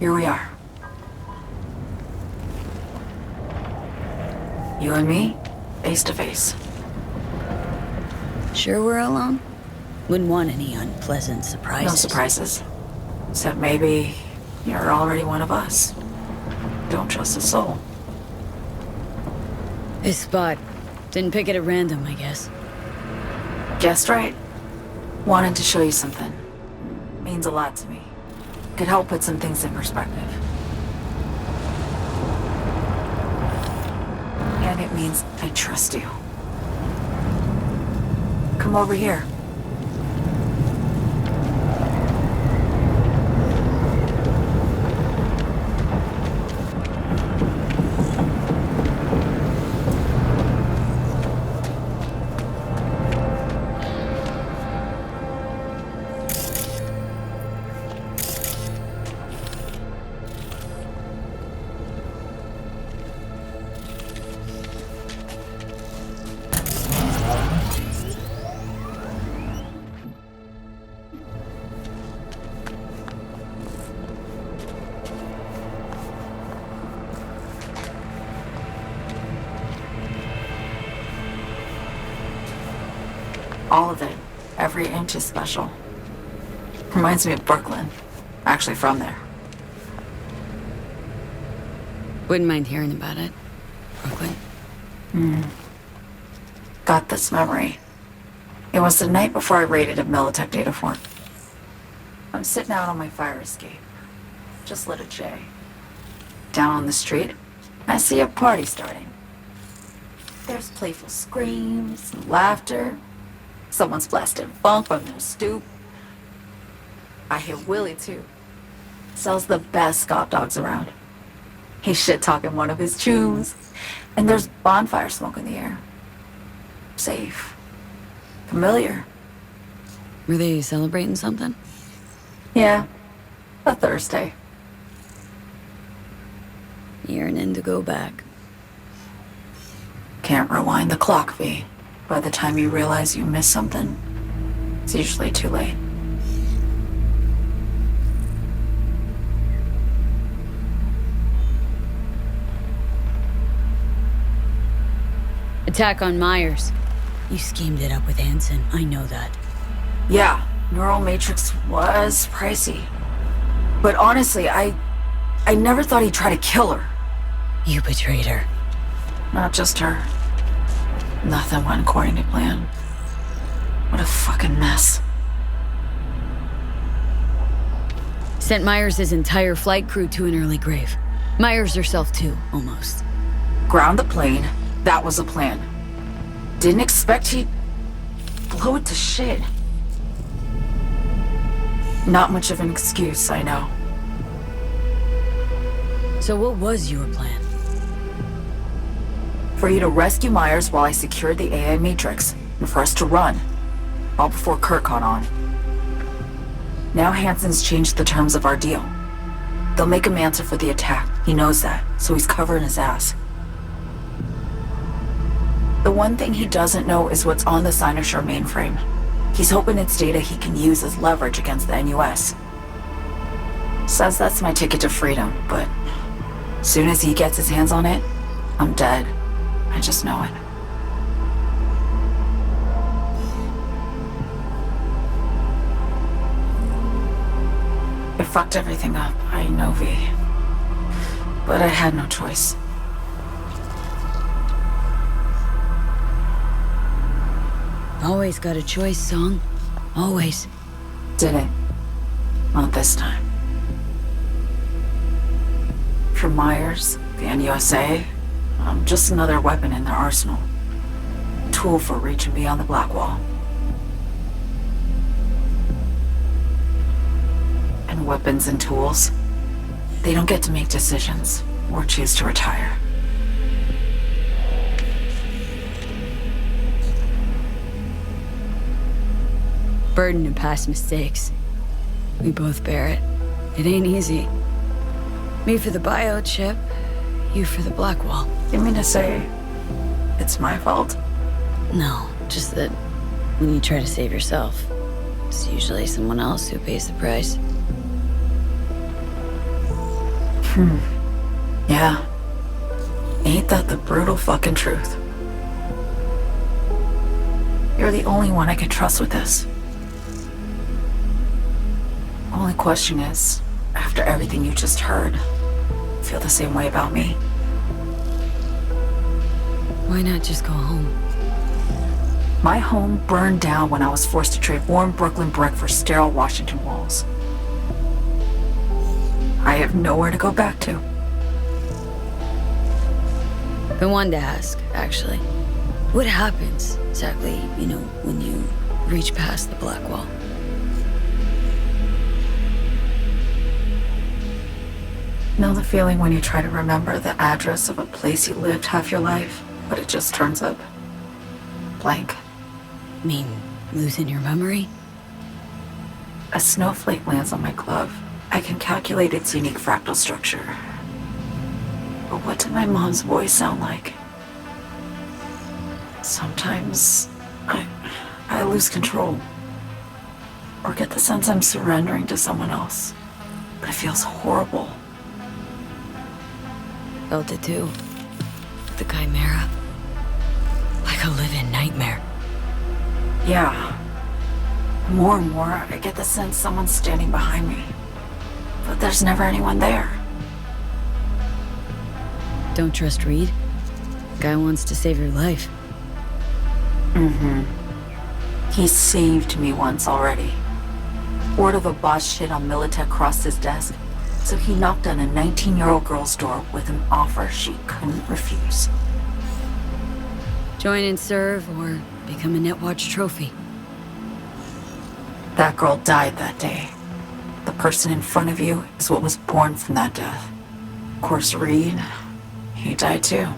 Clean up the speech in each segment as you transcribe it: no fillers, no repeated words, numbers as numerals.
here we are. You and me, face to face. Sure we're alone? Wouldn't want any unpleasant surprises. No surprises. Except maybe you're already one of us. Don't trust a soul. This spot. Didn't pick it at random, I guess. Guessed right. Wanted to show you something. Means a lot to me. Could help put some things in perspective. And it means I trust you. Come over here. All of it. Every inch is special. Reminds me of Brooklyn. Actually from there. Wouldn't mind hearing about it. Brooklyn. Got this memory. It was the night before I raided a Militech data farm. I'm sitting out on my fire escape. Just lit a J. Down on the street, I see a party starting. There's playful screams and laughter. Someone's blasting funk from their stoop. I hear Willie, too. Sells the best Scott dogs around. He's shit-talking one of his tunes. And there's bonfire smoke in the air. Safe. Familiar. Were they celebrating something? Yeah. A Thursday. Yearning to go back. Can't rewind the clock, V. By the time you realize you missed something, it's usually too late. Attack on Myers. You schemed it up with Hansen, I know that. Yeah, Neural Matrix was pricey. But honestly, I never thought he'd try to kill her. You betrayed her. Not just her. Nothing went according to plan. What a fucking mess. Sent Myers' entire flight crew to an early grave. Myers herself too, almost. Ground the plane. That was the plan. Didn't expect he'd blow it to shit. Not much of an excuse, I know. So what was your plan? For you to rescue Myers while I secured the AI Matrix, and for us to run. All before Kurt caught on. Now Hansen's changed the terms of our deal. They'll make him answer for the attack. He knows that, so he's covering his ass. The one thing he doesn't know is what's on the Cynosure mainframe. He's hoping it's data he can use as leverage against the NUS. Says that's my ticket to freedom, but soon as he gets his hands on it, I'm dead. I just know it. It fucked everything up, I know, V. But I had no choice. Always got a choice, Song. Always. Didn't. Not this time. For Myers, the NUSA, I'm just another weapon in their arsenal. A tool for reaching beyond the Black Wall. And weapons and tools, they don't get to make decisions or choose to retire. Burden of past mistakes. We both bear it. It ain't easy. Me for the biochip, you for the Black Wall. You mean to say it's my fault? No, just that when you try to save yourself, it's usually someone else who pays the price. Yeah. Ain't that the brutal fucking truth? You're the only one I can trust with this. Only question is, after everything you just heard, feel the same way about me? Why not just go home? My home burned down when I was forced to trade warm Brooklyn brick for sterile Washington walls. I have nowhere to go back to. I wanted to ask, actually. What happens exactly, when you reach past the black wall? Know the feeling when you try to remember the address of a place you lived half your life, but it just turns up blank? Mean losing your memory? A snowflake lands on my glove. I can calculate its unique fractal structure. But what did my mom's voice sound like? Sometimes I lose control. Or get the sense I'm surrendering to someone else. But it feels horrible. Felt it too. The chimera. Like a living nightmare. Yeah. More and more, I get the sense someone's standing behind me. But there's never anyone there. Don't trust Reed? Guy wants to save your life. He saved me once already. Word of a boss shit on Militech crossed his desk, so he knocked on a 19-year-old girl's door with an offer she couldn't refuse. Join and serve, or become a Netwatch trophy. That girl died that day. The person in front of you is what was born from that death. Of course, Reed, he died too.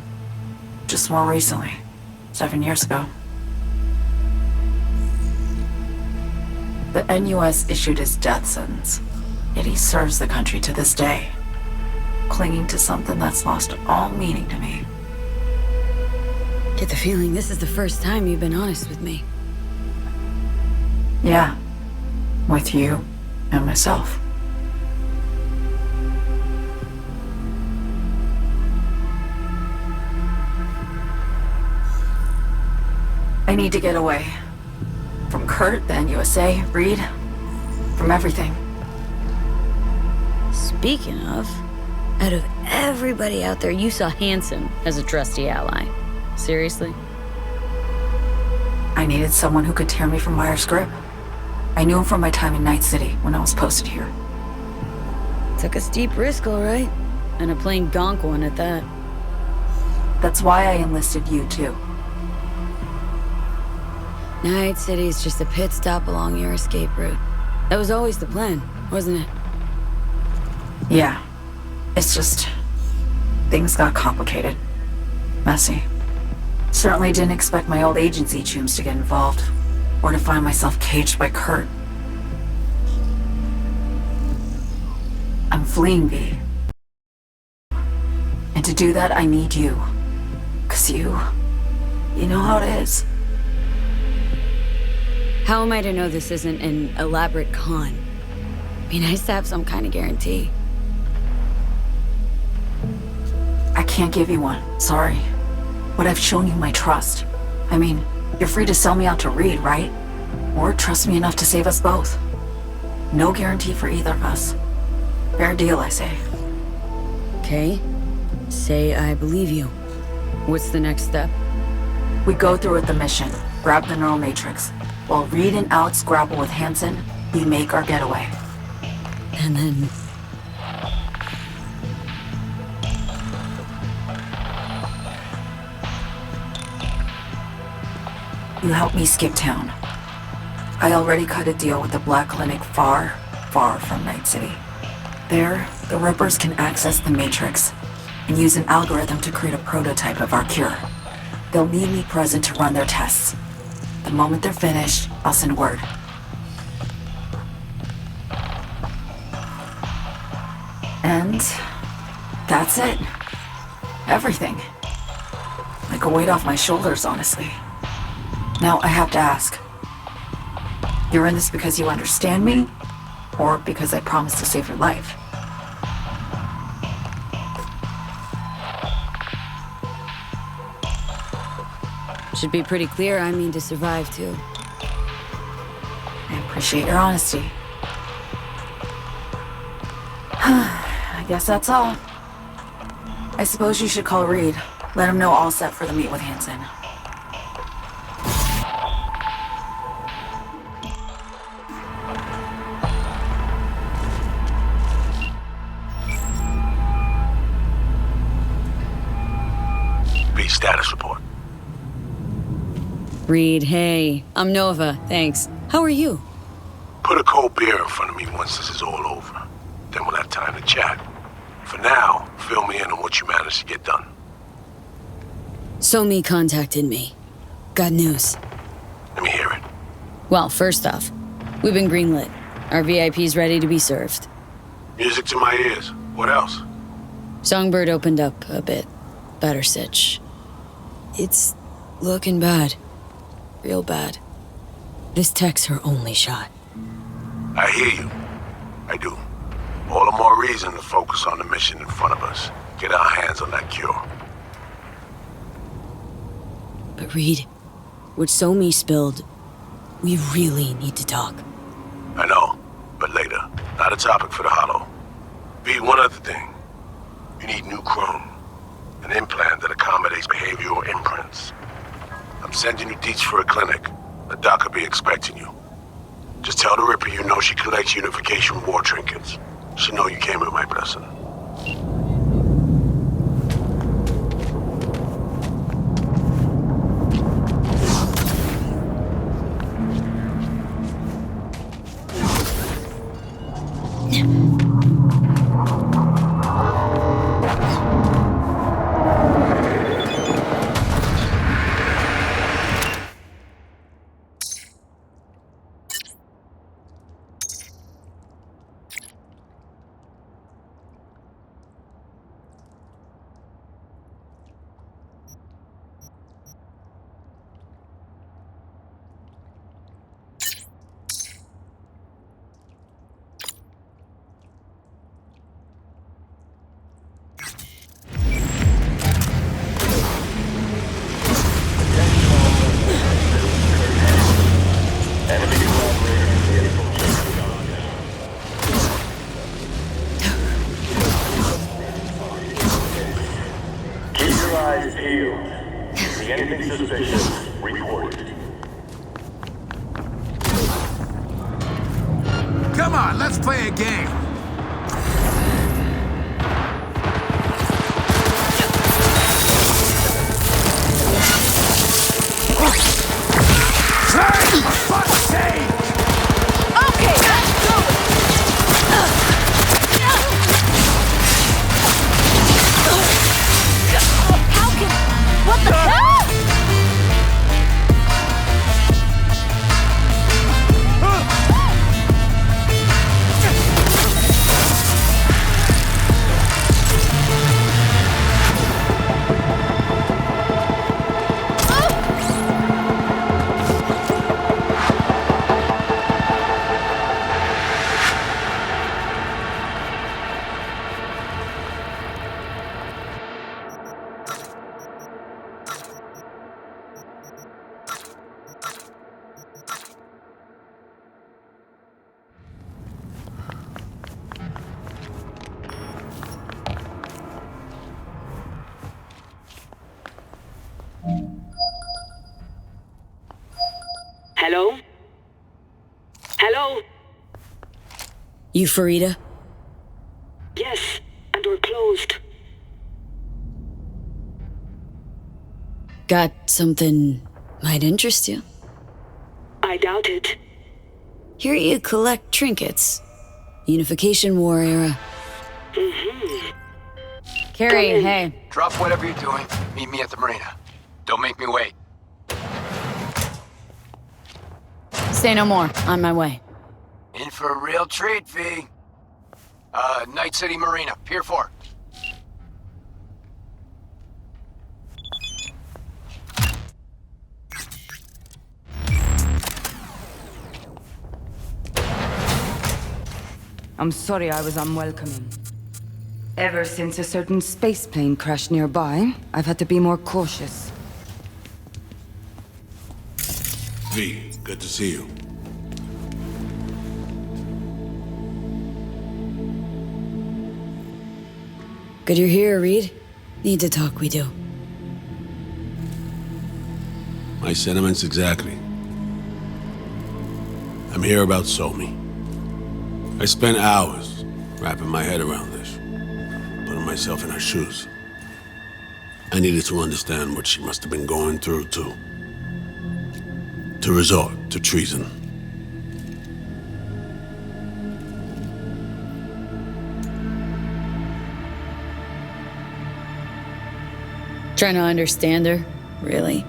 Just more recently. 7 years ago. The NUS issued his death sentence, yet he serves the country to this day, clinging to something that's lost all meaning to me. Get the feeling this is the first time you've been honest with me. Yeah, with you and myself. I need to get away. From Kurt, the NUSA, Reed, from everything. Speaking of, out of everybody out there, you saw Hansen as a trusty ally. Seriously? I needed someone who could tear me from Myers' grip. I knew him from my time in Night City when I was posted here. Took a steep risk, all right. And a plain gonk one at that. That's why I enlisted you, too. Night City is just a pit stop along your escape route. That was always the plan, wasn't it? Yeah. It's just... things got complicated. Messy. Certainly didn't expect my old agency chooms to get involved. Or to find myself caged by Kurt. I'm fleeing V. And to do that, I need you. 'Cause you know how it is. How am I to know this isn't an elaborate con? Be nice to have some kind of guarantee. I can't give you one, sorry. But I've shown you my trust. I mean, you're free to sell me out to Reed, right? Or trust me enough to save us both. No guarantee for either of us. Fair deal, I say. Okay. Say I believe you. What's the next step? We go through with the mission, grab the neural matrix. While Reed and Alex grapple with Hansen, we make our getaway. And then... You help me skip town. I already cut a deal with the Black Clinic far, far from Night City. There, the Rippers can access the Matrix and use an algorithm to create a prototype of our cure. They'll need me present to run their tests. The moment they're finished, I'll send word. And that's it. Everything. Like a weight off my shoulders, honestly. Now I have to ask. You're in this because you understand me? Or because I promised to save your life? Should be pretty clear I mean to survive, too. I appreciate your honesty. I guess that's all. I suppose you should call Reed. Let him know all set for the meet with Hansen. Status report. Reed, hey. I'm Nova, thanks. How are you? Put a cold beer in front of me once this is all over. Then we'll have time to chat. For now, fill me in on what you managed to get done. Somi contacted me. Got news. Let me hear it. Well, first off, we've been greenlit. Our VIP's ready to be served. Music to my ears. What else? Songbird opened up a bit. Better sitch. It's looking bad. Real bad. This tech's her only shot. I hear you. I do. All the more reason to focus on the mission in front of us. Get our hands on that cure. But Reed, what Somi spilled, we really need to talk. I know, but later. Not a topic for the Hollow. V, one other thing. You need new chrome. An implant that accommodates behavioral imprints. I'm sending you deets for a clinic. The doc will be expecting you. Just tell the Ripper you know she collects unification war trinkets. She'll know you came with my blessing. Come on, let's play a game. Hey, for fuck's sake! Okay, let's go! How can... What the hell? Hello? Hello? You Farida? Yes, and we're closed. Got something might interest you? I doubt it. Here you collect trinkets. Unification War era. Carrie, hey. Drop whatever you're doing. Meet me at the marina. Don't make me wait. Say no more. On my way. In for a real treat, V. Night City Marina, Pier 4. I'm sorry I was unwelcoming. Ever since a certain space plane crashed nearby, I've had to be more cautious. V, good to see you. Good you're here, Reed. Need to talk, we do. My sentiments exactly. I'm here about Somi. I spent hours wrapping my head around this, putting myself in her shoes. I needed to understand what she must have been going through, too. To resort to treason. Trying to understand her, really?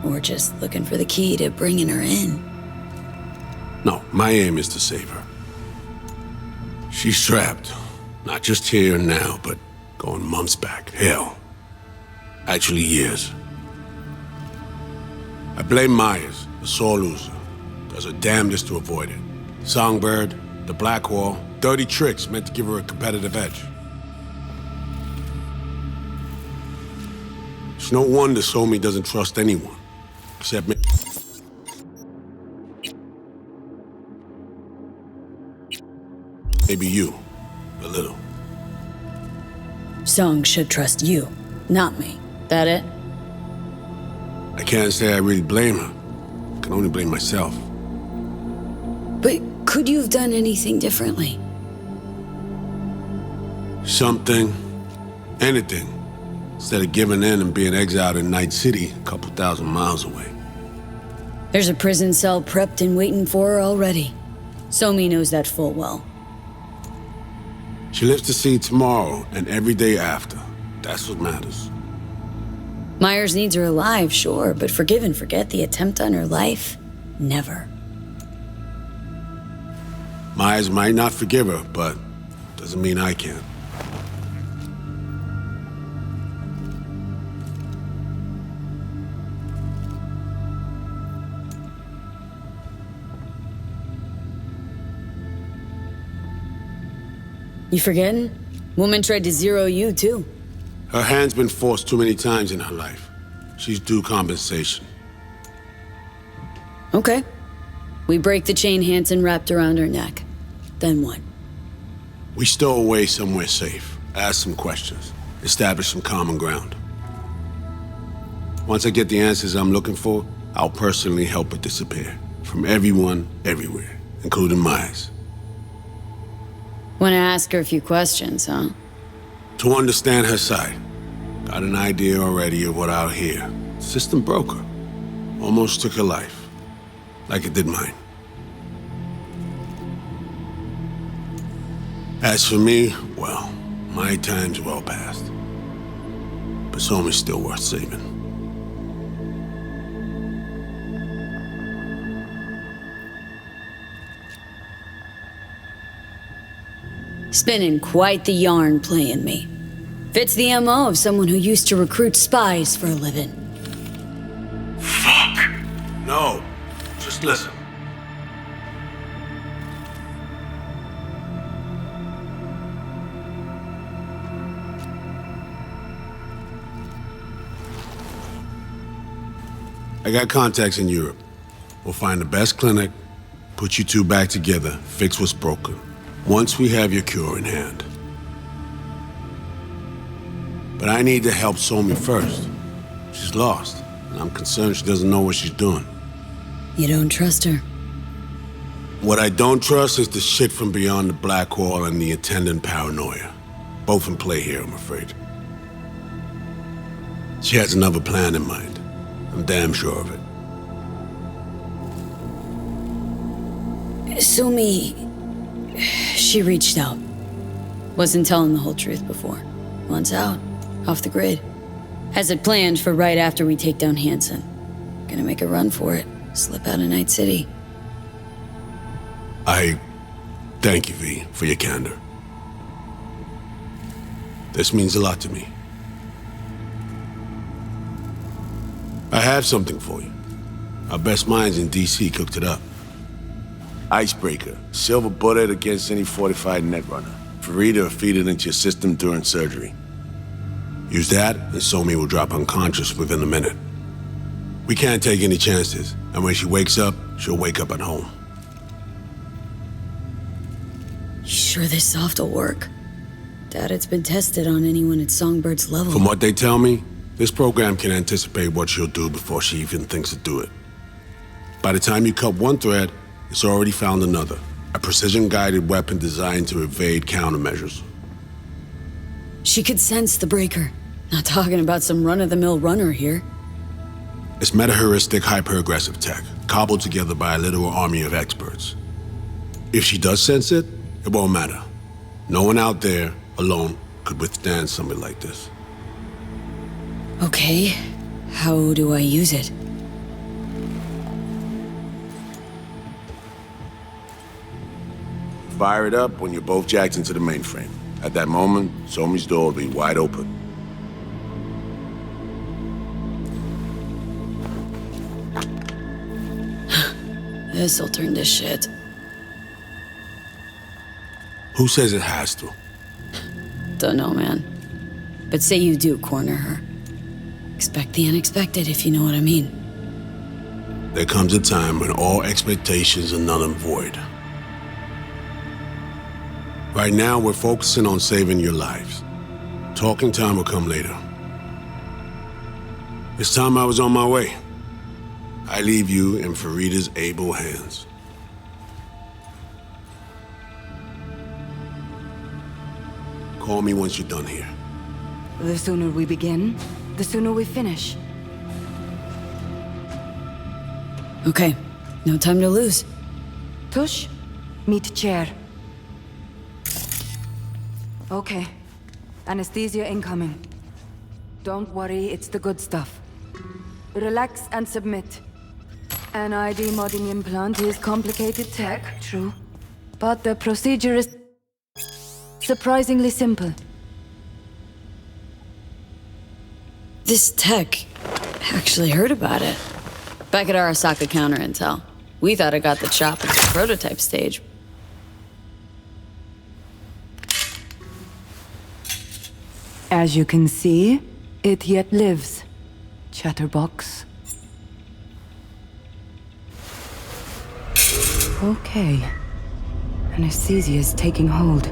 Or just looking for the key to bringing her in? No, my aim is to save her. She's trapped. Not just here and now, but going months back. Hell. Actually, years. I blame Myers, the sore loser. Does her damnedest to avoid it. Songbird, the Blackwall, dirty tricks meant to give her a competitive edge. It's no wonder Somi doesn't trust anyone, except me. Maybe you, a little. Song should trust you, not me. That it? I can't say I really blame her. I can only blame myself. But could you have done anything differently? Something, anything, instead of giving in and being exiled in Night City, a couple thousand miles away. There's a prison cell prepped and waiting for her already. Somi knows that full well. She lives to see tomorrow and every day after. That's what matters. Myers needs her alive, sure, but forgive and forget the attempt on her life? Never. Myers might not forgive her, but doesn't mean I can. You forgetting? Woman tried to zero you, too. Her hand's been forced too many times in her life. She's due compensation. Okay. We break the chain Hansen wrapped around her neck. Then what? We stow away somewhere safe, ask some questions, establish some common ground. Once I get the answers I'm looking for, I'll personally help her disappear. From everyone, everywhere, including Myers. Wanna ask her a few questions, huh? To understand her side. Got an idea already of what I'll hear. System broke her. Almost took her life. Like it did mine. As for me, well, my time's well past. But Somi's still worth saving. Spinning quite the yarn playing me. Fits the MO of someone who used to recruit spies for a living. Fuck! No, just listen. I got contacts in Europe. We'll find the best clinic, put you two back together, fix what's broken. Once we have your cure in hand. But I need to help Somi first. She's lost, and I'm concerned she doesn't know what she's doing. You don't trust her? What I don't trust is the shit from beyond the Blackwall and the attendant paranoia. Both in play here, I'm afraid. She has another plan in mind. I'm damn sure of it. Somi... She reached out. Wasn't telling the whole truth before. Wants out. Off the grid. Has it planned for right after we take down Hansen. Gonna make a run for it. Slip out of Night City. I thank you, V, for your candor. This means a lot to me. I have something for you. Our best minds in DC cooked it up. Icebreaker, silver bullet against any fortified netrunner. Free to feed it into your system during surgery. Use that, and Somi will drop unconscious within a minute. We can't take any chances, and when she wakes up, she'll wake up at home. You sure this soft will work? Doubt it's been tested on anyone at Songbird's level. From what they tell me, this program can anticipate what she'll do before she even thinks to do it. By the time you cut one thread, it's already found another. A precision-guided weapon designed to evade countermeasures. She could sense the breaker. Not talking about some run-of-the-mill runner here. It's meta-heuristic, hyper-aggressive tech, cobbled together by a literal army of experts. If she does sense it, it won't matter. No one out there, alone, could withstand something like this. Okay, how do I use it? Fire it up when you're both jacked into the mainframe. At that moment, Somi's door will be wide open. This'll turn to shit. Who says it has to? Dunno, man. But say you do corner her. Expect the unexpected, if you know what I mean. There comes a time when all expectations are null and void. Right now, we're focusing on saving your lives. Talking time will come later. It's time I was on my way. I leave you in Farida's able hands. Call me once you're done here. The sooner we begin, the sooner we finish. Okay, no time to lose. Tush, meet chair. Okay. Anesthesia incoming. Don't worry, it's the good stuff. Relax and submit. An ID modding implant is complicated tech, true. But the procedure is surprisingly simple. This tech actually heard about it. Back at Arasaka Counter Intel. We thought it got the chop at the prototype stage. As you can see, it yet lives. Chatterbox. Okay. Anesthesia is taking hold.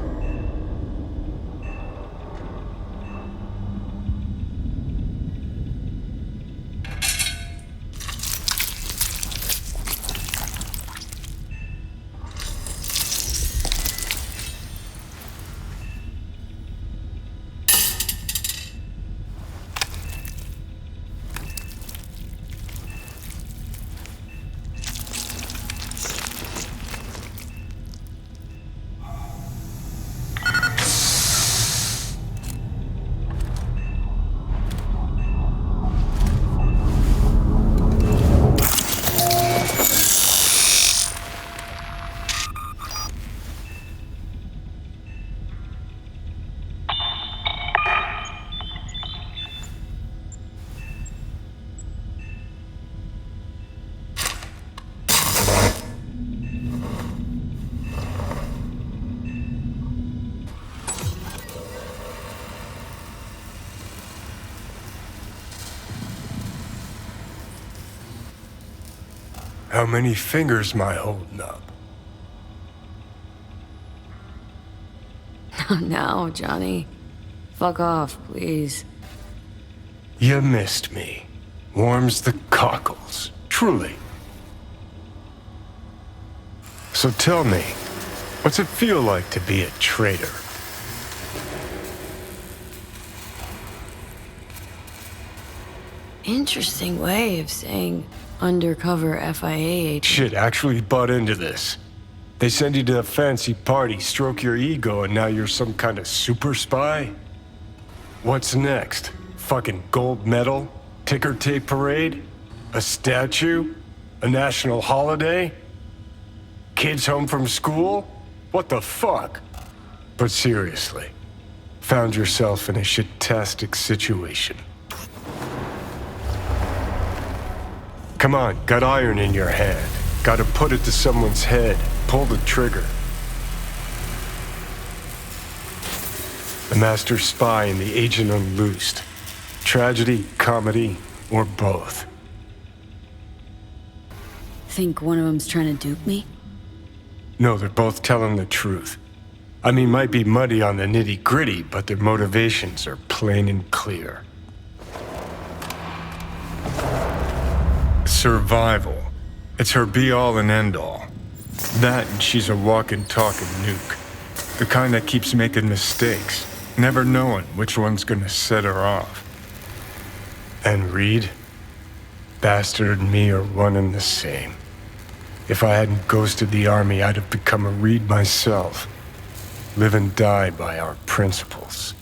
How many fingers am I holding up? Oh, no, Johnny. Fuck off, please. You missed me. Warms the cockles, truly. So tell me, what's it feel like to be a traitor? Interesting way of saying undercover FIA agent. Shit, actually butt into this. They send you to a fancy party, stroke your ego, and now you're some kind of super spy? What's next? Fucking gold medal? Ticker tape parade? A statue? A national holiday? Kids home from school? What the fuck? But seriously, found yourself in a shit-tastic situation. Come on, got iron in your hand. Gotta put it to someone's head. Pull the trigger. The master spy and the agent unloosed. Tragedy, comedy, or both. think one of them's trying to dupe me? No, they're both telling the truth. I mean, might be muddy on the nitty-gritty, but their motivations are plain and clear. Survival. It's her be-all and end-all. That and she's a walking, talking nuke. The kind that keeps making mistakes, never knowing which one's gonna set her off. And Reed? Bastard and me are one and the same. If I hadn't ghosted the army, I'd have become a Reed myself. Live and die by our principles.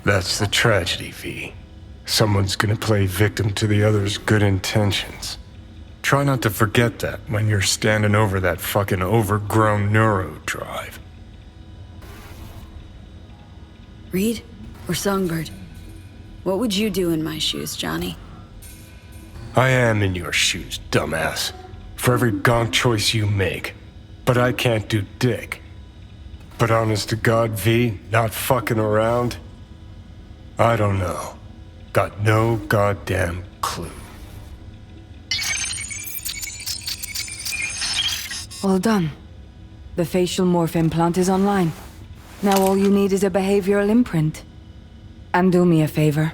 That's the tragedy, V. Someone's gonna play victim to the other's good intentions. Try not to forget that when you're standing over that fucking overgrown neuro drive. Reed or Songbird? What would you do in my shoes, Johnny? I am in your shoes, dumbass. For every gonk choice you make. But I can't do dick. But honest to God, V, not fucking around? I don't know. Got no goddamn clue. All done. The facial morph implant is online. Now all you need is a behavioral imprint. And do me a favor.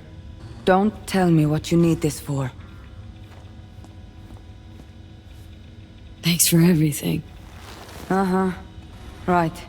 Don't tell me what you need this for. Thanks for everything. Uh-huh. Right.